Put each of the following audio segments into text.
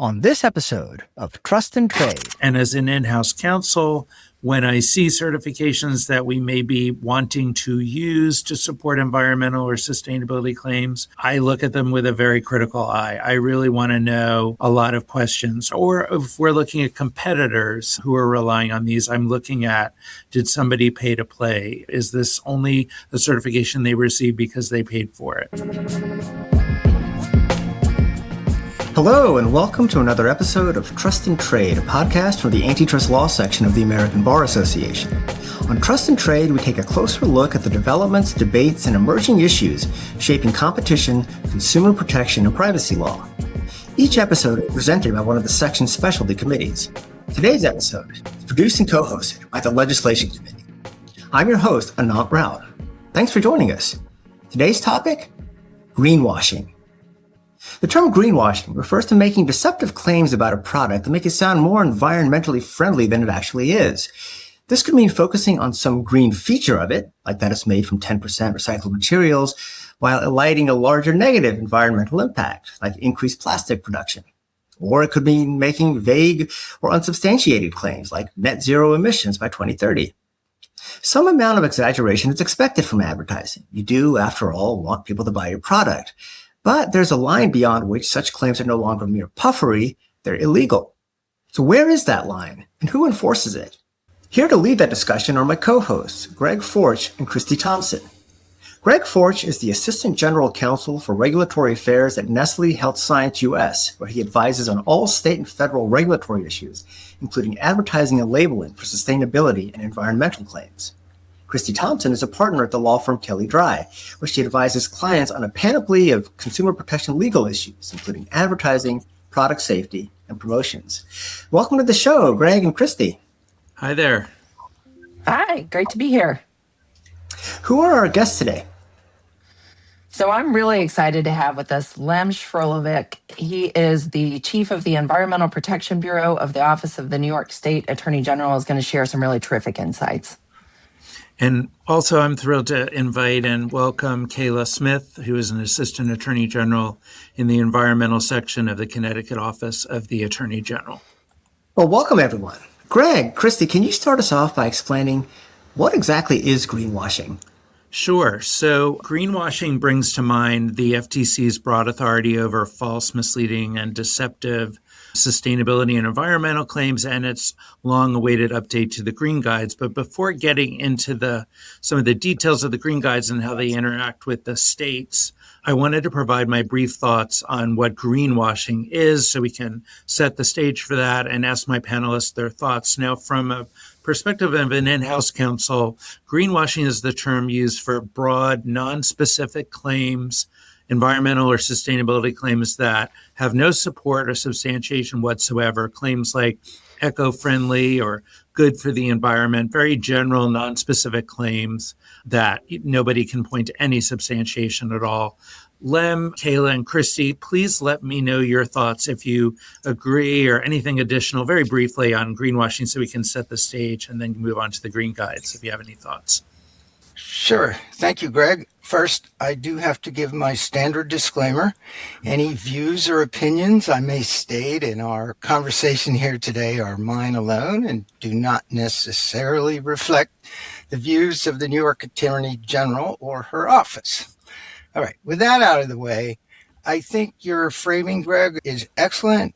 on this episode of Trust and Trade. And as an in-house counsel, when I see certifications that we may be wanting to use to support environmental or sustainability claims, I look at them with a very critical eye. I really want to know a lot of questions. Or if we're looking at competitors who are relying on these, I'm looking at, did somebody pay to play? Is this only a certification they received because they paid for it? Hello, and welcome to another episode of Trust and Trade, a podcast from the Antitrust Law section of the American Bar Association. On Trust and Trade, we take a closer look at the developments, debates, and emerging issues shaping competition, consumer protection, and privacy law. Each episode is presented by one of the section's specialty committees. Today's episode is produced and co-hosted by the Legislation Committee. I'm your host, Anant Raut. Thanks for joining us. Today's topic, greenwashing. The term greenwashing refers to making deceptive claims about a product that make it sound more environmentally friendly than it actually is. This could mean focusing on some green feature of it, like that it's made from 10% recycled materials, while eliding a larger negative environmental impact, like increased plastic production. Or it could mean making vague or unsubstantiated claims, like net zero emissions by 2030. Some amount of exaggeration is expected from advertising. You do, after all, want people to buy your product. But there's a line beyond which such claims are no longer mere puffery, they're illegal. So where is that line, and who enforces it? Here to lead that discussion are my co-hosts, Greg Fortsch and Christie Thompson. Greg Fortsch is the Assistant General Counsel for Regulatory Affairs at Nestle Health Science US, where he advises on all state and federal regulatory issues, including advertising and labeling for sustainability and environmental claims. Christie Thompson is a partner at the law firm Kelly Dry, where she advises clients on a panoply of consumer protection legal issues, including advertising, product safety, and promotions. Welcome to the show, Greg and Christie. Hi there. Hi, great to be here. Who are our guests today? So I'm really excited to have with us Lemuel Srolovic. He is the chief of the Environmental Protection Bureau of the Office of the New York State Attorney General. Is going to share some really terrific insights. And also, I'm thrilled to invite and welcome Kaelah Smith, who is an Assistant Attorney General in the Environmental Section of the Connecticut Office of the Attorney General. Well, welcome, everyone. Greg, Christie, can you start us off by explaining what exactly is greenwashing? Sure. So greenwashing brings to mind the FTC's broad authority over false, misleading, and deceptive sustainability and environmental claims, and its long-awaited update to the Green Guides. But before getting into some of the details of the Green Guides and how they interact with the states, I wanted to provide my brief thoughts on what greenwashing is so we can set the stage for that and ask my panelists their thoughts. Now, from a perspective of an in-house counsel, greenwashing is the term used for broad, non-specific claims, environmental or sustainability claims that have no support or substantiation whatsoever. Claims like eco-friendly or good for the environment, very general, non-specific claims that nobody can point to any substantiation at all. Lem, Kaelah, and Christie, please let me know your thoughts if you agree or anything additional, very briefly, on greenwashing so we can set the stage and then move on to the Green Guides if you have any thoughts. Sure. Thank you, Greg. First, I do have to give my standard disclaimer. Any views or opinions I may state in our conversation here today are mine alone and do not necessarily reflect the views of the New York Attorney General or her office. All right. With that out of the way, I think your framing, Greg, is excellent.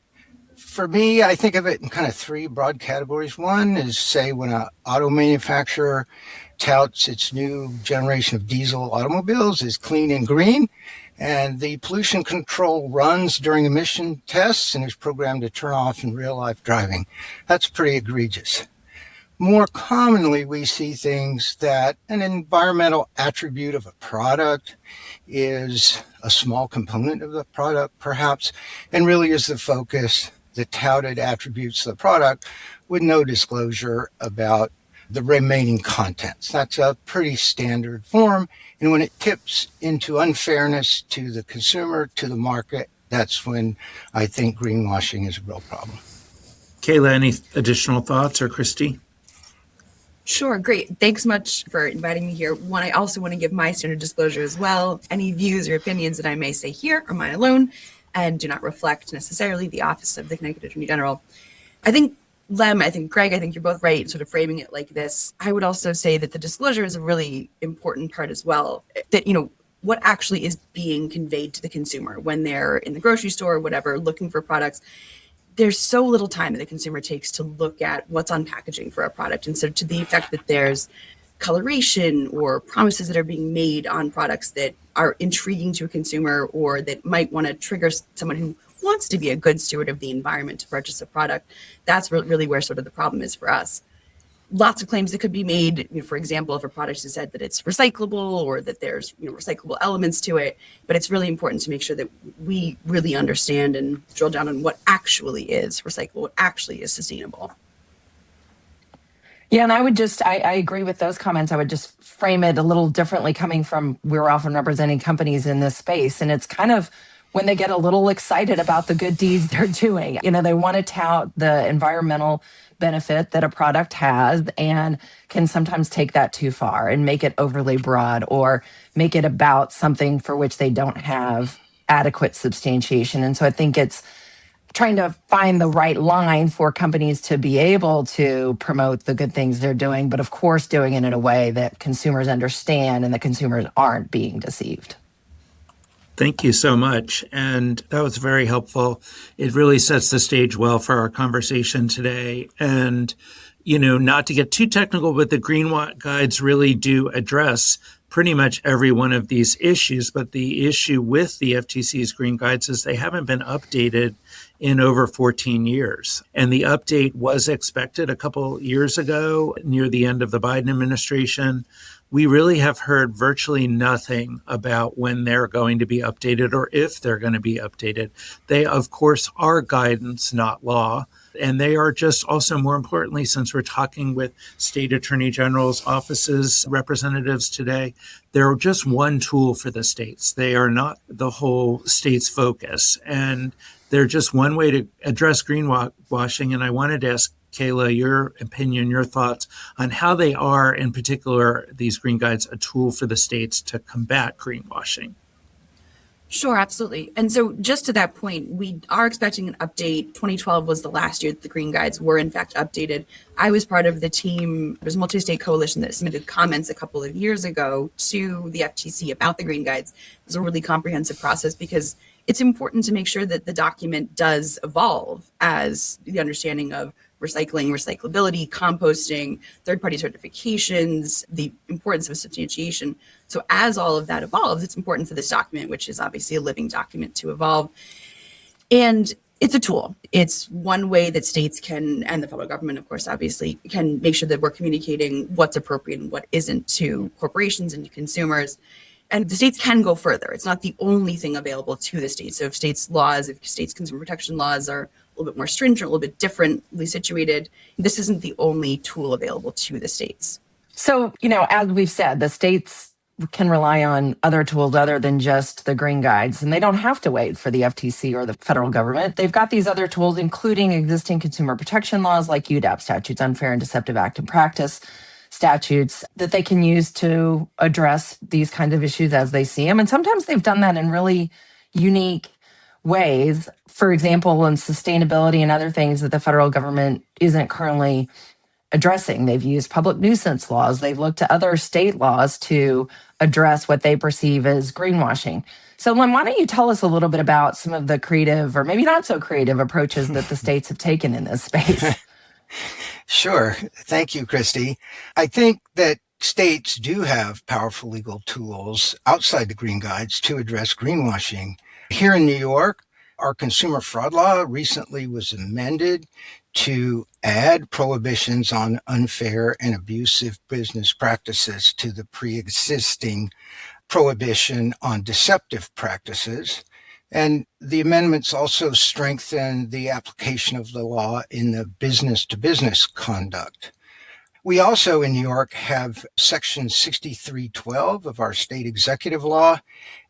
For me, I think of it in kind of three broad categories. One is, say, when an auto manufacturer touts its new generation of diesel automobiles as clean and green, and the pollution control runs during emission tests and is programmed to turn off in real-life driving. That's pretty egregious. More commonly, we see things that an environmental attribute of a product is a small component of the product, perhaps, and really is the focus, the touted attributes of the product with no disclosure about the remaining contents. That's a pretty standard form. And when it tips into unfairness to the consumer, to the market, that's when I think greenwashing is a real problem. Kaelah, any additional thoughts, or Christie? Sure, great. Thanks much for inviting me here. One, I also want to give my standard disclosure as well. Any views or opinions that I may say here are mine alone. and do not reflect necessarily the office of the Connecticut Attorney General. I think Lem, I think Greg, I think you're both right, sort of framing it like this. I would also say that the disclosure is a really important part as well. That, what actually is being conveyed to the consumer when they're in the grocery store or whatever, looking for products. There's so little time that the consumer takes to look at what's on packaging for a product. And so to the effect that there's coloration or promises that are being made on products that are intriguing to a consumer or that might want to trigger someone who wants to be a good steward of the environment to purchase a product, that's really where sort of the problem is for us. Lots of claims that could be made, for example, if a product is said that it's recyclable or that there's recyclable elements to it, but it's really important to make sure that we really understand and drill down on what actually is recyclable, what actually is sustainable. Yeah, and I agree with those comments. I would just frame it a little differently coming from, we're often representing companies in this space. And it's kind of when they get a little excited about the good deeds they're doing. They want to tout the environmental benefit that a product has and can sometimes take that too far and make it overly broad or make it about something for which they don't have adequate substantiation. And so I think it's trying to find the right line for companies to be able to promote the good things they're doing, but of course doing it in a way that consumers understand and the consumers aren't being deceived. Thank you so much. And that was very helpful. It really sets the stage well for our conversation today. And, not to get too technical, but the Green Guides really do address pretty much every one of these issues. But the issue with the FTC's Green Guides is they haven't been updated in over 14 years. And the update was expected a couple years ago near the end of the Biden administration. We really have heard virtually nothing about when they're going to be updated or if they're going to be updated. They, of course, are guidance, not law. And they are just also, more importantly, since we're talking with state attorney generals' offices representatives today, they're just one tool for the states. They are not the whole state's focus. And they're just one way to address greenwashing. And I wanted to ask Kaelah, your opinion, your thoughts on how they are, in particular, these Green Guides, a tool for the states to combat greenwashing. Sure, absolutely. And so just to that point, we are expecting an update. 2012 was the last year that the Green Guides were in fact updated. I was part of the team, there's a multi-state coalition that submitted comments a couple of years ago to the FTC about the Green Guides. It was a really comprehensive process because it's important to make sure that the document does evolve as the understanding of recycling, recyclability, composting, third-party certifications, the importance of substantiation. So as all of that evolves, it's important for this document, which is obviously a living document, to evolve. And it's a tool. It's one way that states can, and the federal government, of course, obviously, can make sure that we're communicating what's appropriate and what isn't to corporations and to consumers. And the states can go further. It's not the only thing available to the states. So if states' consumer protection laws are a little bit more stringent, a little bit differently situated, this isn't the only tool available to the states. So, as we've said, the states can rely on other tools other than just the Green Guides, and they don't have to wait for the FTC or the federal government. They've got these other tools, including existing consumer protection laws like UDAP statutes, Unfair and Deceptive Act and Practice statutes, that they can use to address these kinds of issues as they see them. And sometimes they've done that in really unique ways. For example, in sustainability and other things that the federal government isn't currently addressing. They've used public nuisance laws. They've looked to other state laws to address what they perceive as greenwashing. So, Lem, why don't you tell us a little bit about some of the creative or maybe not so creative approaches that the states have taken in this space? Sure. Thank you, Christie. I think that states do have powerful legal tools outside the Green Guides to address greenwashing. Here in New York, our consumer fraud law recently was amended to add prohibitions on unfair and abusive business practices to the pre-existing prohibition on deceptive practices. And the amendments also strengthen the application of the law in the business-to-business conduct. We also in New York have Section 6312 of our state executive law,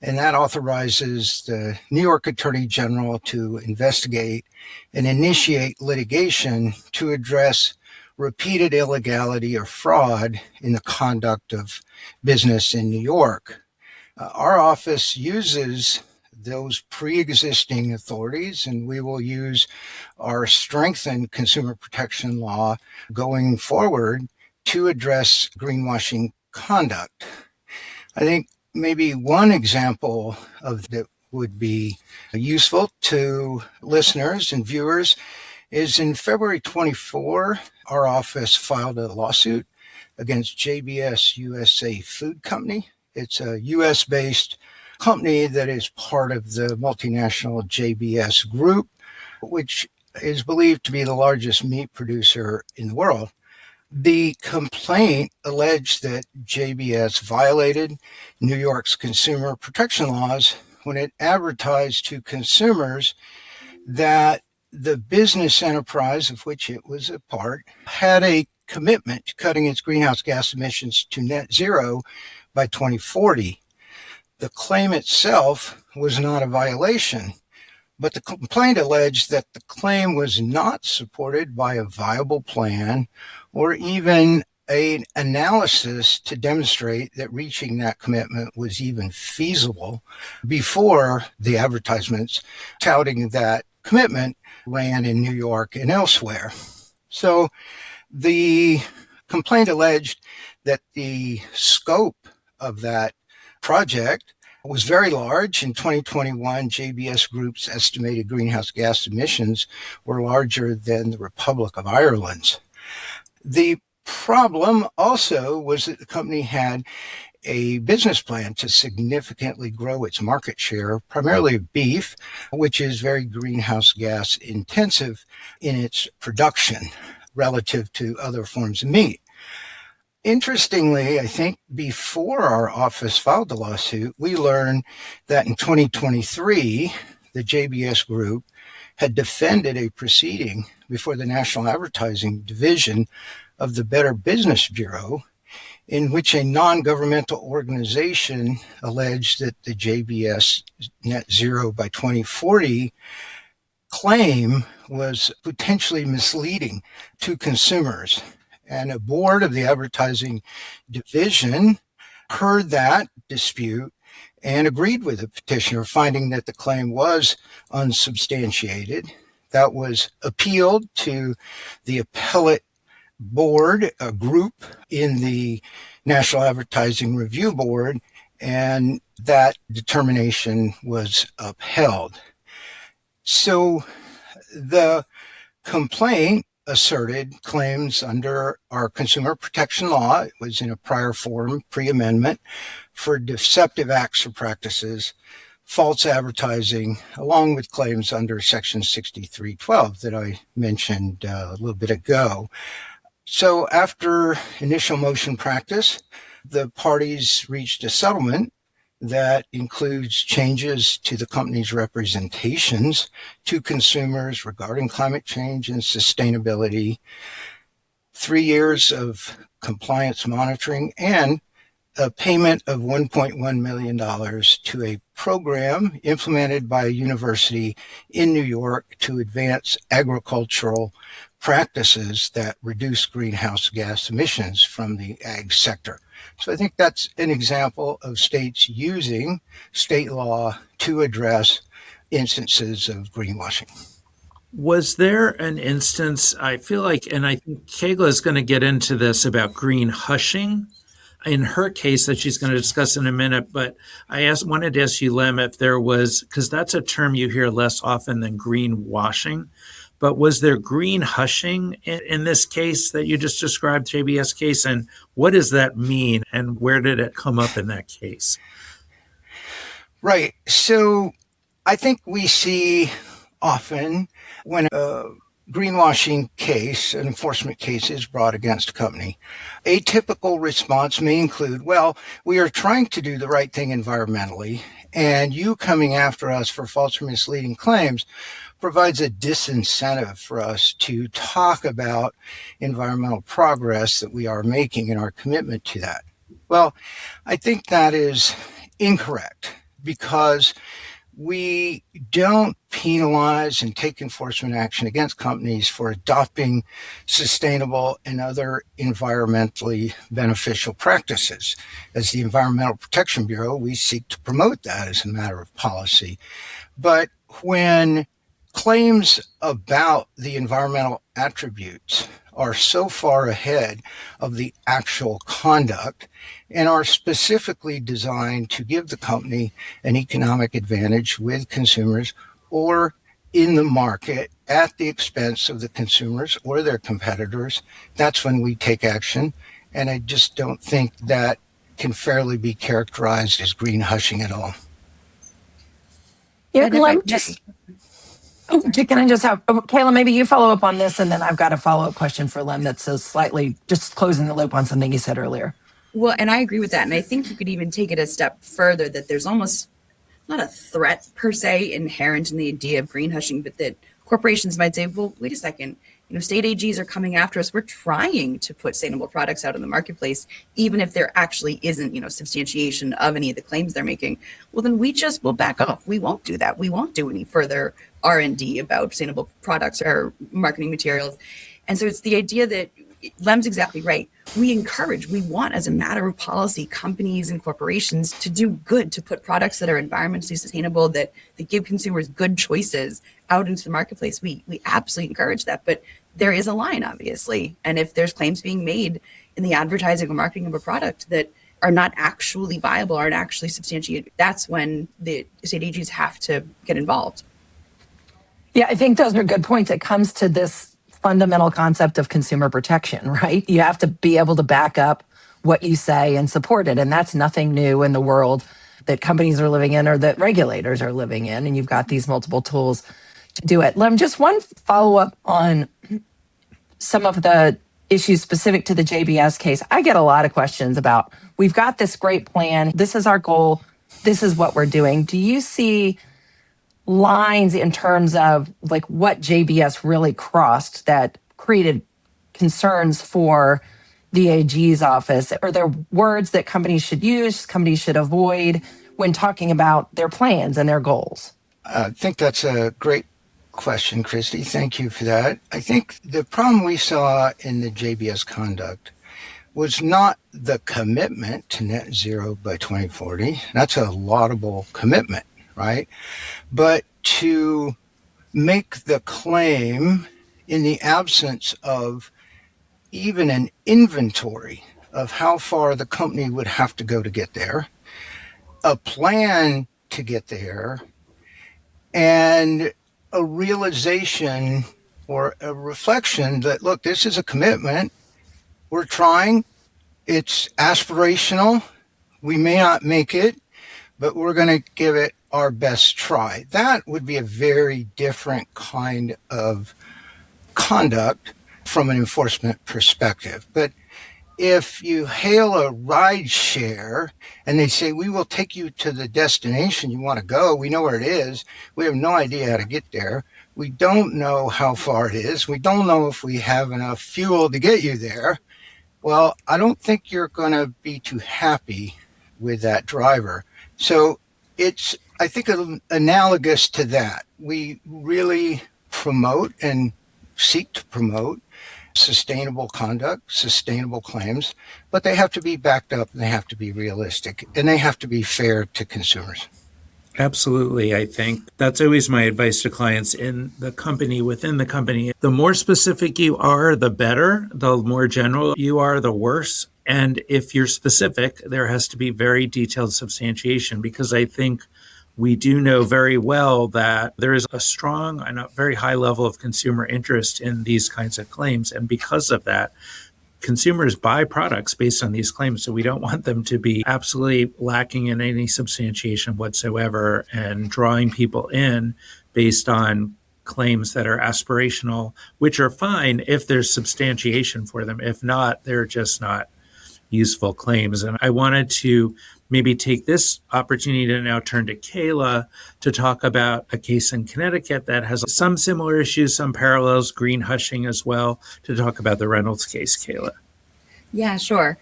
and that authorizes the New York Attorney General to investigate and initiate litigation to address repeated illegality or fraud in the conduct of business in New York. Our office uses those pre-existing authorities, and we will use our strengthened consumer protection law going forward to address greenwashing conduct. I think maybe one example of that would be useful to listeners and viewers is in February 24, our office filed a lawsuit against JBS USA Food Company. It's a US-based company that is part of the multinational JBS Group, which is believed to be the largest meat producer in the world. The complaint alleged that JBS violated New York's consumer protection laws when it advertised to consumers that the business enterprise of which it was a part had a commitment to cutting its greenhouse gas emissions to net zero by 2040. The claim itself was not a violation, but the complaint alleged that the claim was not supported by a viable plan or even an analysis to demonstrate that reaching that commitment was even feasible before the advertisements touting that commitment ran in New York and elsewhere. So the complaint alleged that the scope of that project was very large. In 2021, JBS Group's estimated greenhouse gas emissions were larger than the Republic of Ireland's. The problem also was that the company had a business plan to significantly grow its market share, primarily of beef, which is very greenhouse gas intensive in its production relative to other forms of meat. Interestingly, I think before our office filed the lawsuit, we learned that in 2023, the JBS Group had defended a proceeding before the National Advertising Division of the Better Business Bureau, in which a non-governmental organization alleged that the JBS net zero by 2040 claim was potentially misleading to consumers. And a board of the advertising division heard that dispute and agreed with the petitioner, finding that the claim was unsubstantiated. That was appealed to the appellate board, a group in the National Advertising Review Board, and that determination was upheld. So the complaint asserted claims under our consumer protection law. It was in a prior form, pre-amendment, for deceptive acts or practices, false advertising, along with claims under Section 6312 that I mentioned a little bit ago. So after initial motion practice, the parties reached a settlement that includes changes to the company's representations to consumers regarding climate change and sustainability, 3 years of compliance monitoring, and a payment of $1.1 million to a program implemented by a university in New York to advance agricultural practices that reduce greenhouse gas emissions from the ag sector. So I think that's an example of states using state law to address instances of greenwashing. Was there an instance, I feel like, and I think Kaelah is going to get into this about green hushing in her case that she's going to discuss in a minute, but wanted to ask you, Lem, if there was, because that's a term you hear less often than greenwashing, but was there green hushing in this case that you just described, JBS case, and what does that mean, and where did it come up in that case? Right. So I think we see often when a greenwashing case, an enforcement case, is brought against a company, a typical response may include, well, we are trying to do the right thing environmentally, and you coming after us for false or misleading claims provides a disincentive for us to talk about environmental progress that we are making and our commitment to that. Well, I think that is incorrect, because we don't penalize and take enforcement action against companies for adopting sustainable and other environmentally beneficial practices. As the Environmental Protection Bureau, we seek to promote that as a matter of policy. But when claims about the environmental attributes are so far ahead of the actual conduct and are specifically designed to give the company an economic advantage with consumers or in the market at the expense of the consumers or their competitors, that's when we take action. And I just don't think that can fairly be characterized as greenwashing at all. Yeah, can I just have Kaelah, maybe you follow up on this, and then I've got a follow-up question for Lem that's so slightly just closing the loop on something you said earlier. Well, and I agree with that. And I think you could even take it a step further, that there's almost not a threat per se inherent in the idea of greenwashing, but that corporations might say, well, wait a second, state AGs are coming after us. We're trying to put sustainable products out in the marketplace, even if there actually isn't, substantiation of any of the claims they're making. Well, then we'll back off. We won't do that. We won't do any further R&D about sustainable products or marketing materials. And so it's the idea that Lem's exactly right. We want as a matter of policy, companies and corporations to do good, to put products that are environmentally sustainable, that give consumers good choices out into the marketplace. We absolutely encourage that. But there is a line, obviously. And if there's claims being made in the advertising or marketing of a product that are not actually viable, aren't actually substantiated, that's when the state AGs have to get involved. Yeah, I think those are good points. It comes to this fundamental concept of consumer protection, right? You have to be able to back up what you say and support it. And that's nothing new in the world that companies are living in or that regulators are living in. And you've got these multiple tools to do it. Lem, just one follow-up on some of the issues specific to the JBS case. I get a lot of questions about, we've got this great plan. This is our goal. This is what we're doing. Do you see lines in terms of what JBS really crossed that created concerns for the AG's office? Are there words that companies should use, companies should avoid when talking about their plans and their goals? I think that's a great question, Christie. Thank you for that. I think the problem we saw in the JBS conduct was not the commitment to net zero by 2040. That's a laudable commitment, right? But to make the claim in the absence of even an inventory of how far the company would have to go to get there, a plan to get there, and a realization or a reflection that, look, this is a commitment. We're trying. It's aspirational. We may not make it, but we're going to give it our best try. That would be a very different kind of conduct from an enforcement perspective. But if you hail a ride share and they say, we will take you to the destination you want to go, we know where it is, we have no idea how to get there, we don't know how far it is, we don't know if we have enough fuel to get you there, well, I don't think you're going to be too happy with that driver. So it's, I think, analogous to that. We really promote and seek to promote sustainable conduct, sustainable claims, but they have to be backed up and they have to be realistic and they have to be fair to consumers. Absolutely. I think that's always my advice to clients in the company, within the company. The more specific you are, the better. The more general you are, the worse. And if you're specific, there has to be very detailed substantiation, because I think we do know very well that there is a strong and a very high level of consumer interest in these kinds of claims. And because of that, consumers buy products based on these claims. So we don't want them to be absolutely lacking in any substantiation whatsoever and drawing people in based on claims that are aspirational, which are fine if there's substantiation for them. If not, they're just not useful claims. And I wanted to maybe take this opportunity to now turn to Kaelah to talk about a case in Connecticut that has some similar issues, some parallels, greenwashing as well, to talk about the Reynolds case. Kaelah. Yeah, sure.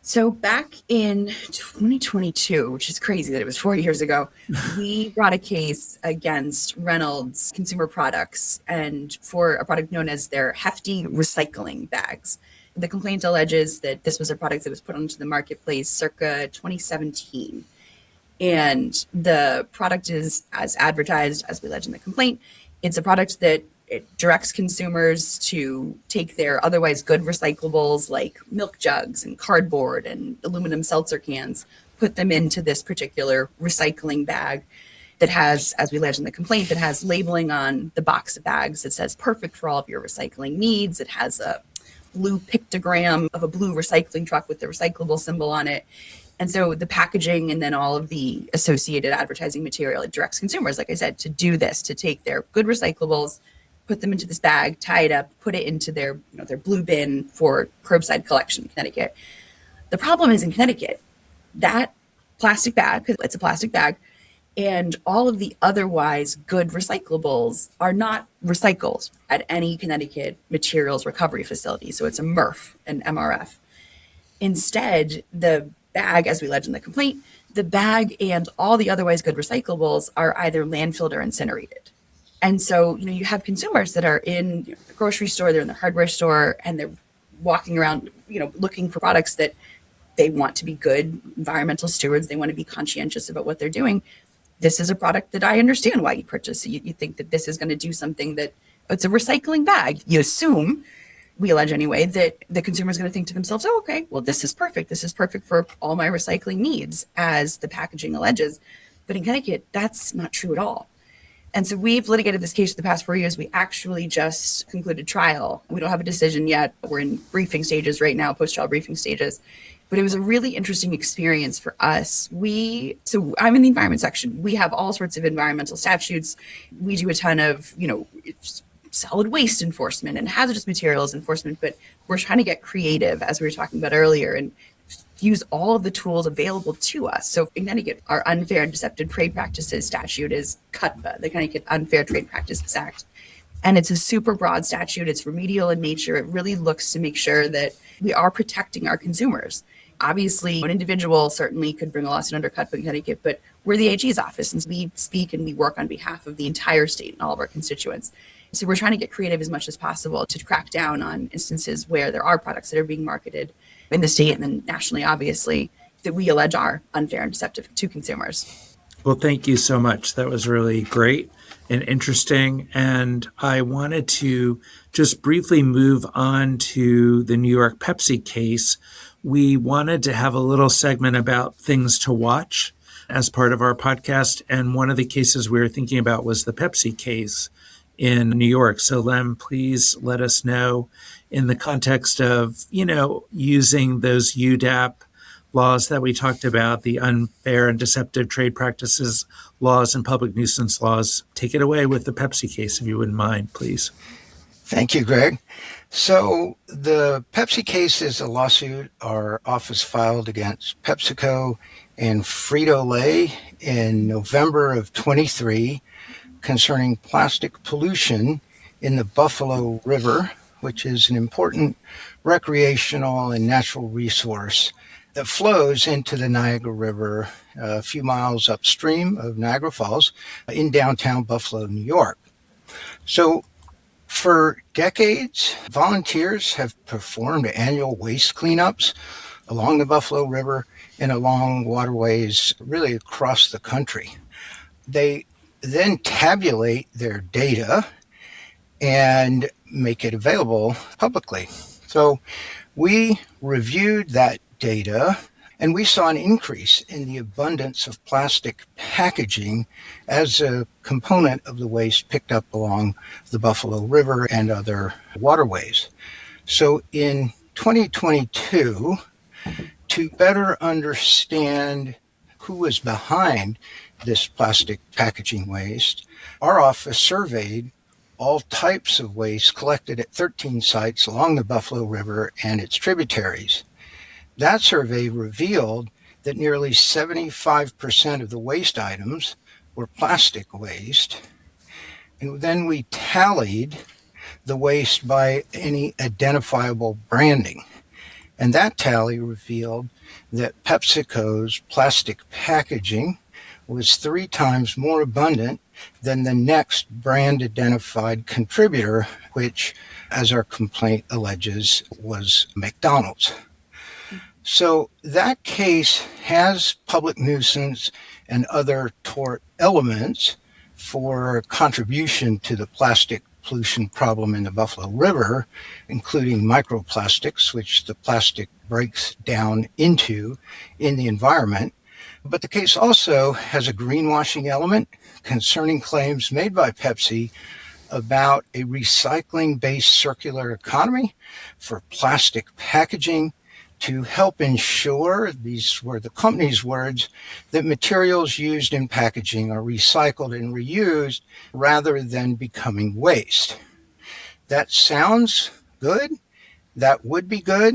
So back in 2022, which is crazy that it was 4 years ago, we brought a case against Reynolds Consumer Products and for a product known as their hefty recycling bags. The complaint alleges that this was a product that was put onto the marketplace circa 2017. And the product is as advertised, as we allege in the complaint. It's a product that it directs consumers to take their otherwise good recyclables like milk jugs and cardboard and aluminum seltzer cans, put them into this particular recycling bag that has, as we allege in the complaint, that has labeling on the box of bags that says perfect for all of your recycling needs. It has a blue pictogram of a blue recycling truck with the recyclable symbol on it. And so the packaging and then all of the associated advertising material, it directs consumers, like I said, to do this, to take their good recyclables, put them into this bag, tie it up, put it into their blue bin for curbside collection in Connecticut. The problem is in Connecticut, that plastic bag, because it's a plastic bag, and all of the otherwise good recyclables are not recycled at any Connecticut materials recovery facility. So it's a MRF, an MRF. Instead, the bag, as we allege in the complaint, the bag and all the otherwise good recyclables are either landfilled or incinerated. And so, you have consumers that are in the grocery store, they're in the hardware store, and they're walking around, looking for products that they want to be good environmental stewards. They want to be conscientious about what they're doing. This is a product that I understand why you purchase. You think that this is going to do something that it's a recycling bag. You assume, we allege anyway, that the consumer is going to think to themselves, oh, okay, well, this is perfect. This is perfect for all my recycling needs, as the packaging alleges. But in Connecticut, that's not true at all. And so we've litigated this case for the past 4 years. We actually just concluded trial. We don't have a decision yet. We're in briefing stages right now, post-trial briefing stages. But it was a really interesting experience for us. So I'm in the environment section. We have all sorts of environmental statutes. We do a ton of, solid waste enforcement and hazardous materials enforcement, but we're trying to get creative, as we were talking about earlier, and use all of the tools available to us. So in Connecticut, our unfair and deceptive trade practices statute is CUTPA, the Connecticut Unfair Trade Practices Act. And it's a super broad statute. It's remedial in nature. It really looks to make sure that we are protecting our consumers. Obviously, an individual certainly could bring a lawsuit under CUTPA in Connecticut, but we're the AG's office, and we speak and we work on behalf of the entire state and all of our constituents. So we're trying to get creative as much as possible to crack down on instances where there are products that are being marketed in the state and then nationally, obviously, that we allege are unfair and deceptive to consumers. Well, thank you so much. That was really great and interesting. And I wanted to just briefly move on to the New York Pepsi case. We wanted to have a little segment about things to watch as part of our podcast. And one of the cases we were thinking about was the Pepsi case in New York. So Lem, please let us know in the context of, using those UDAP laws that we talked about, the unfair and deceptive trade practices laws and public nuisance laws. Take it away with the Pepsi case, if you wouldn't mind, please. Thank you, Greg. So the Pepsi case is a lawsuit our office filed against PepsiCo and Frito-Lay in November of 23 concerning plastic pollution in the Buffalo River, which is an important recreational and natural resource that flows into the Niagara River a few miles upstream of Niagara Falls in downtown Buffalo, New York. So for decades, volunteers have performed annual waste cleanups along the Buffalo River and along waterways really across the country. They then tabulate their data and make it available publicly. So we reviewed that data and we saw an increase in the abundance of plastic packaging as a component of the waste picked up along the Buffalo River and other waterways. So in 2022, to better understand who was behind this plastic packaging waste, our office surveyed all types of waste collected at 13 sites along the Buffalo River and its tributaries. That survey revealed that nearly 75% of the waste items were plastic waste. And then we tallied the waste by any identifiable branding. And that tally revealed that PepsiCo's plastic packaging was 3 times more abundant than the next brand identified contributor, which, as our complaint alleges, was McDonald's. So that case has public nuisance and other tort elements for contribution to the plastic pollution problem in the Buffalo River, including microplastics, which the plastic breaks down into in the environment. But the case also has a greenwashing element concerning claims made by Pepsi about a recycling-based circular economy for plastic packaging to help ensure, these were the company's words, that materials used in packaging are recycled and reused rather than becoming waste. That sounds good. That would be good.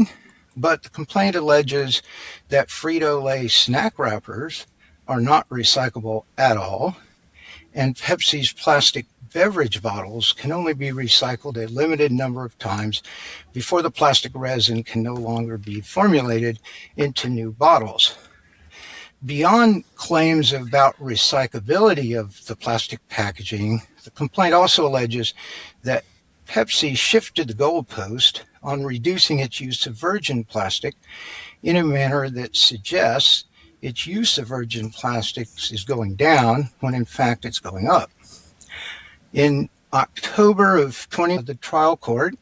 But the complaint alleges that Frito-Lay snack wrappers are not recyclable at all, and Pepsi's plastic beverage bottles can only be recycled a limited number of times before the plastic resin can no longer be formulated into new bottles. Beyond claims about recyclability of the plastic packaging, the complaint also alleges that Pepsi shifted the goalpost on reducing its use of virgin plastic in a manner that suggests its use of virgin plastics is going down when in fact it's going up. In October of 2020, the trial court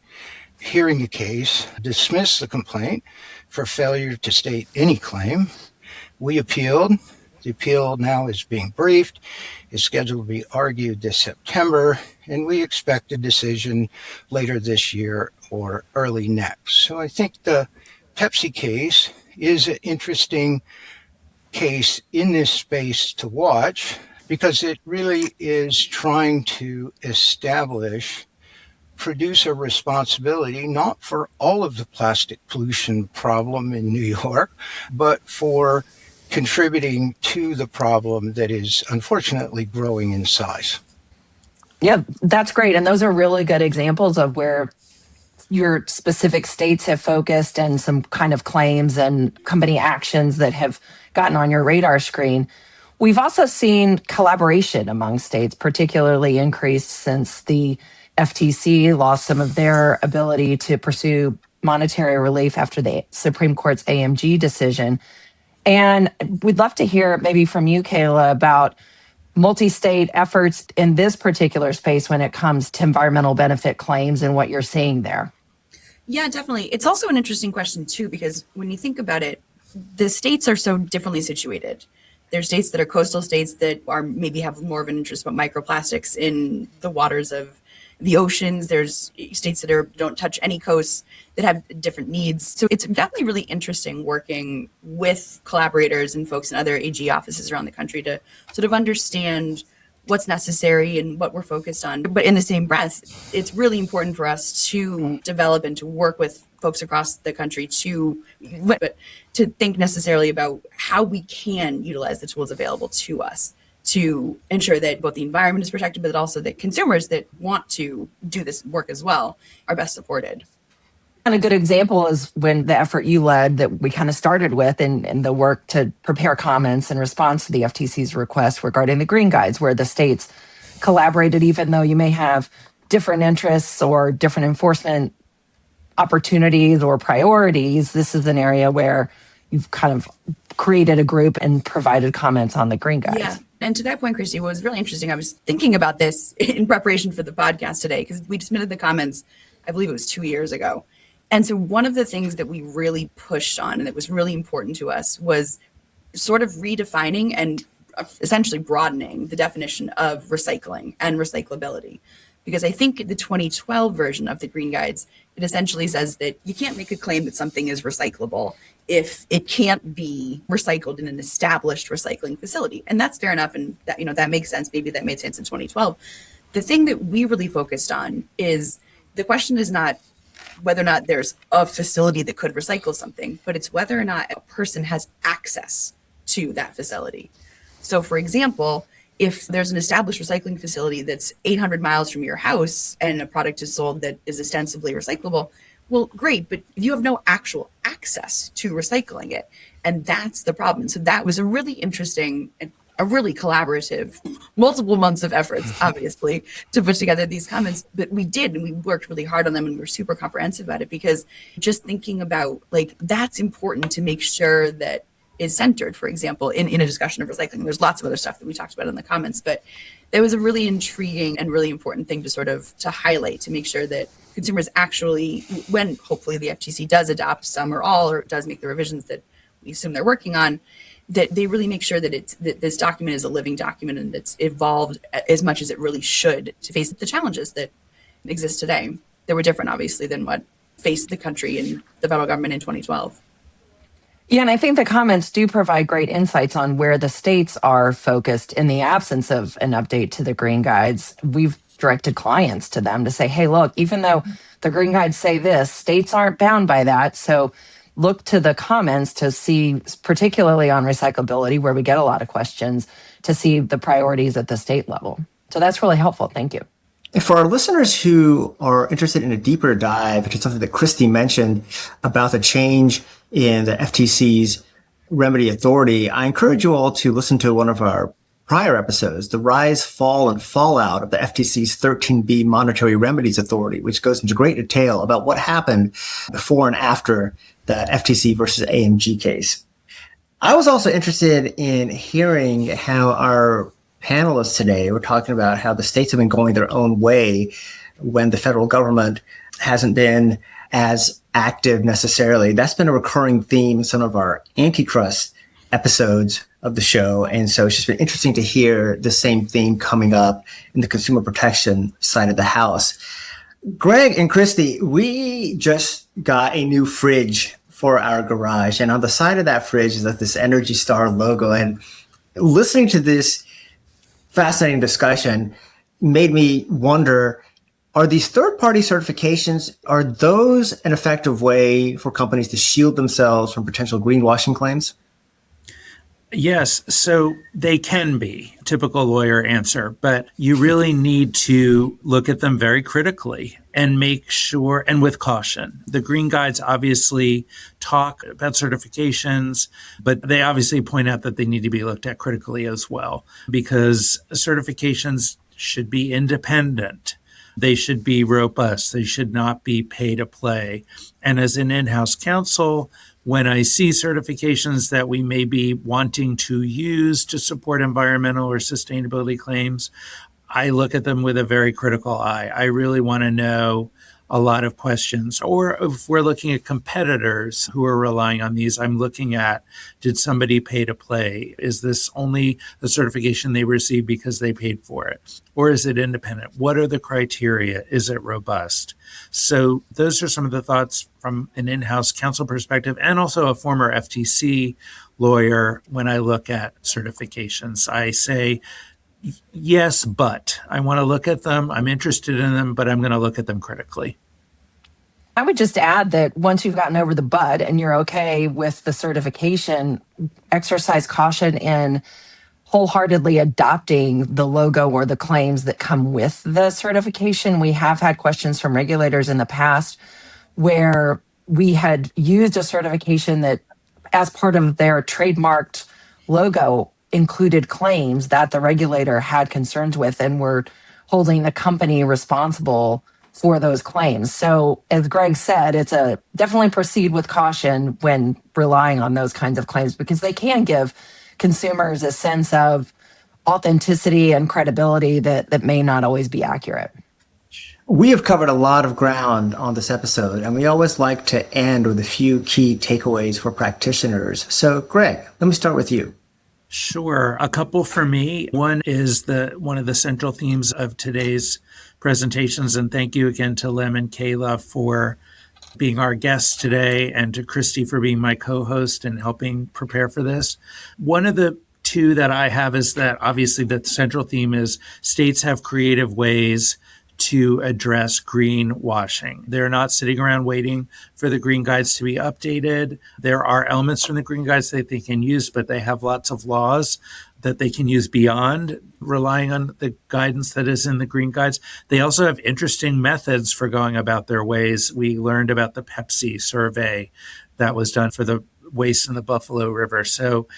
hearing the case dismissed the complaint for failure to state any claim. We appealed. The appeal now is being briefed. It's scheduled to be argued this September, and we expect a decision later this year or early next. So I think the Pepsi case is an interesting case in this space to watch, because it really is trying to establish producer responsibility, not for all of the plastic pollution problem in New York, but for contributing to the problem that is unfortunately growing in size. Yeah, that's great. And those are really good examples of where your specific states have focused and some kind of claims and company actions that have gotten on your radar screen. We've also seen collaboration among states, particularly increased since the FTC lost some of their ability to pursue monetary relief after the Supreme Court's AMG decision. And we'd love to hear maybe from you, Kaelah, about multi-state efforts in this particular space when it comes to environmental benefit claims and what you're seeing there. Yeah, definitely. It's also an interesting question, too, because when you think about it, the states are so differently situated. There's states that are coastal states that are maybe have more of an interest about microplastics in the waters of the oceans. There's states that don't touch any coasts that have different needs. So it's definitely really interesting working with collaborators and folks in other AG offices around the country to sort of understand what's necessary and what we're focused on. But in the same breath, it's really important for us to develop and to work with folks across the country to think necessarily about how we can utilize the tools available to us to ensure that both the environment is protected, but also that consumers that want to do this work as well are best supported. And a good example is when the effort you led that we kind of started with in the work to prepare comments in response to the FTC's request regarding the green guides, where the states collaborated, even though you may have different interests or different enforcement opportunities or priorities. This is an area where you've kind of created a group and provided comments on the green guides. Yeah. And to that point, Christie, what was really interesting, I was thinking about this in preparation for the podcast today, because we submitted the comments, I believe it was 2 years ago. And so one of the things that we really pushed on and that was really important to us was sort of redefining and essentially broadening the definition of recycling and recyclability. Because I think the 2012 version of the Green Guides, it essentially says that you can't make a claim that something is recyclable if it can't be recycled in an established recycling facility. And that's fair enough. And that, that makes sense. Maybe that made sense in 2012. The thing that we really focused on is the question is not whether or not there's a facility that could recycle something, but it's whether or not a person has access to that facility. So for example, if there's an established recycling facility that's 800 miles from your house and a product is sold that is ostensibly recyclable, Well, great, but you have no actual access to recycling it. And that's the problem. So that was a really interesting and a really collaborative, multiple months of efforts, obviously, to put together these comments. But we did, and we worked really hard on them, and we were super comprehensive about it, because just thinking about, like, that's important to make sure that is centered, for example, in a discussion of recycling. There's lots of other stuff that we talked about in the comments, but there was a really intriguing and really important thing to highlight, to make sure that consumers actually, when hopefully the FTC does adopt some or all, or does make the revisions that we assume they're working on, that they really make sure that this document is a living document and that's evolved as much as it really should to face the challenges that exist today. They were different, obviously, than what faced the country and the federal government in 2012. Yeah, and I think the comments do provide great insights on where the states are focused in the absence of an update to the green guides. We've directed clients to them to say, hey, look, even though the green guides say this, states aren't bound by that. So look to the comments to see, particularly on recyclability, where we get a lot of questions, to see the priorities at the state level. So that's really helpful. Thank you. And for our listeners who are interested in a deeper dive into something that Christie mentioned about the change in the FTC's remedy authority, I encourage you all to listen to one of our prior episodes, The Rise, Fall, and Fallout of the FTC's 13B Monetary Remedies Authority, which goes into great detail about what happened before and after the FTC versus AMG case. I was also interested in hearing how our panelists today were talking about how the states have been going their own way when the federal government hasn't been as active necessarily. That's been a recurring theme in some of our antitrust episodes of the show. And so it's just been interesting to hear the same theme coming up in the consumer protection side of the house. Greg and Christie, we just got a new fridge for our garage. And on the side of that fridge is like this Energy Star logo. And listening to this fascinating discussion made me wonder, are these third-party certifications, are those an effective way for companies to shield themselves from potential greenwashing claims? Yes, so they can be, typical lawyer answer, but you really need to look at them very critically and make sure, and with caution. The green guides obviously talk about certifications, but they obviously point out that they need to be looked at critically as well, because certifications should be independent. They should be robust. They should not be pay to play. And as an in-house counsel, when I see certifications that we may be wanting to use to support environmental or sustainability claims, I look at them with a very critical eye. I really want to know a lot of questions. Or if we're looking at competitors who are relying on these, I'm looking at, did somebody pay to play? Is this only a certification they received because they paid for it? Or is it independent? What are the criteria? Is it robust? So those are some of the thoughts from an in-house counsel perspective, and also a former FTC lawyer. When I look at certifications, I say, yes, but I want to look at them. I'm interested in them, but I'm going to look at them critically. I would just add that once you've gotten over the bud and you're okay with the certification, exercise caution in wholeheartedly adopting the logo or the claims that come with the certification. We have had questions from regulators in the past where we had used a certification that, as part of their trademarked logo, included claims that the regulator had concerns with and were holding the company responsible for those claims. So as Greg said, it's definitely proceed with caution when relying on those kinds of claims, because they can give consumers a sense of authenticity and credibility that may not always be accurate. We have covered a lot of ground on this episode, and we always like to end with a few key takeaways for practitioners. So Greg, let me start with you. Sure. A couple for me. One is one of the central themes of today's presentations, and thank you again to Lem and Kaelah for being our guests today, and to Christie for being my co-host and helping prepare for this. One of the two that I have is that obviously the central theme is states have creative ways to address greenwashing. They're not sitting around waiting for the green guides to be updated. There are elements from the green guides that they can use, but they have lots of laws that they can use beyond relying on the guidance that is in the green guides. They also have interesting methods for going about their ways. We learned about the Pepsi survey that was done for the waste in the Buffalo River. So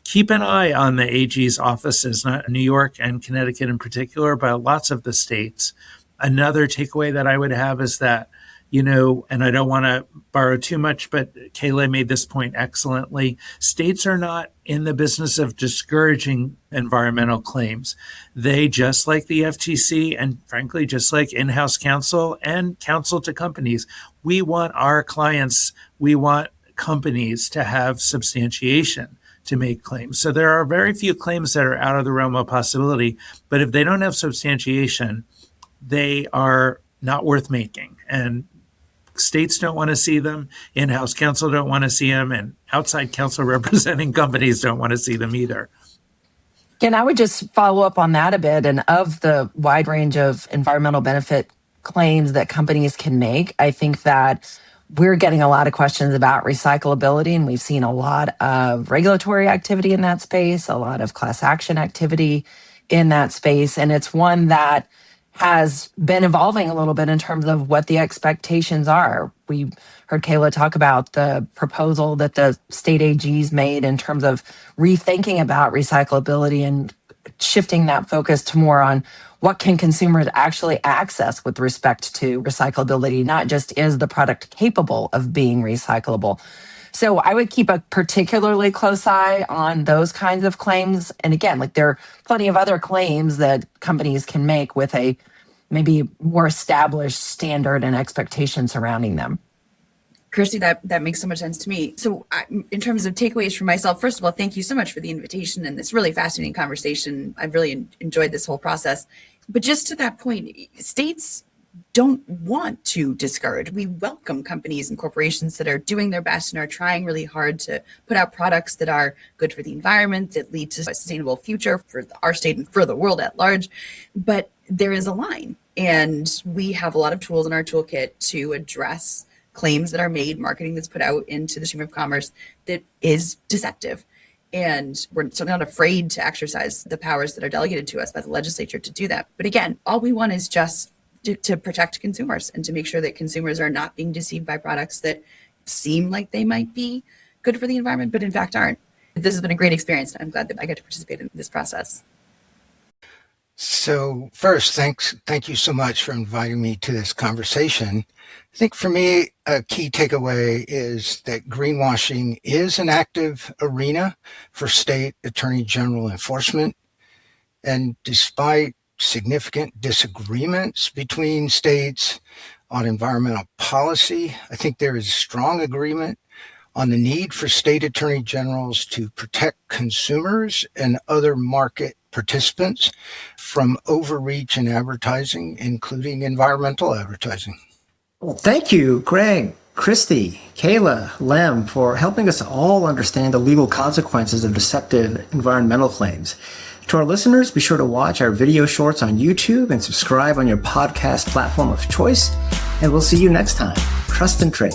keep an eye on the AG's offices, not New York and Connecticut in particular, but lots of the states. Another takeaway that I would have is that, and I don't want to borrow too much, but Kaelah made this point excellently. States are not in the business of discouraging environmental claims. They, just like the FTC and frankly, just like in-house counsel and counsel to companies, we want our clients, we want companies to have substantiation to make claims. So there are very few claims that are out of the realm of possibility, but if they don't have substantiation, they are not worth making. And states don't want to see them, in-house counsel don't want to see them, and outside counsel representing companies don't want to see them either. And I would just follow up on that a bit. And of the wide range of environmental benefit claims that companies can make, I think that we're getting a lot of questions about recyclability, and we've seen a lot of regulatory activity in that space, a lot of class action activity in that space. And it's one that has been evolving a little bit in terms of what the expectations are. We heard Kaelah talk about the proposal that the state AGs made in terms of rethinking about recyclability and shifting that focus to more on what can consumers actually access with respect to recyclability, not just is the product capable of being recyclable. So I would keep a particularly close eye on those kinds of claims. And again, there are plenty of other claims that companies can make with a maybe more established standard and expectation surrounding them. Christie, that makes so much sense to me. So in terms of takeaways for myself, first of all, thank you so much for the invitation and this really fascinating conversation. I've really enjoyed this whole process. But just to that point, states don't want to discourage. We welcome companies and corporations that are doing their best and are trying really hard to put out products that are good for the environment, that lead to a sustainable future for our state and for the world at large. But there is a line, and we have a lot of tools in our toolkit to address claims that are made, marketing that's put out into the stream of commerce that is deceptive. And we're certainly not afraid to exercise the powers that are delegated to us by the legislature to do that. But again, all we want is just to protect consumers and to make sure that consumers are not being deceived by products that seem like they might be good for the environment, but in fact aren't. This has been a great experience. I'm glad that I got to participate in this process. So first, thank you so much for inviting me to this conversation. I think for me, a key takeaway is that greenwashing is an active arena for state attorney general enforcement. And despite significant disagreements between states on environmental policy, I think there is strong agreement on the need for state attorney generals to protect consumers and other market participants from overreach in advertising, including environmental advertising. Well, thank you, Greg, Christie, Kaelah, Lem, for helping us all understand the legal consequences of deceptive environmental claims. To our listeners, be sure to watch our video shorts on YouTube and subscribe on your podcast platform of choice. And we'll see you next time. Trust and Trade.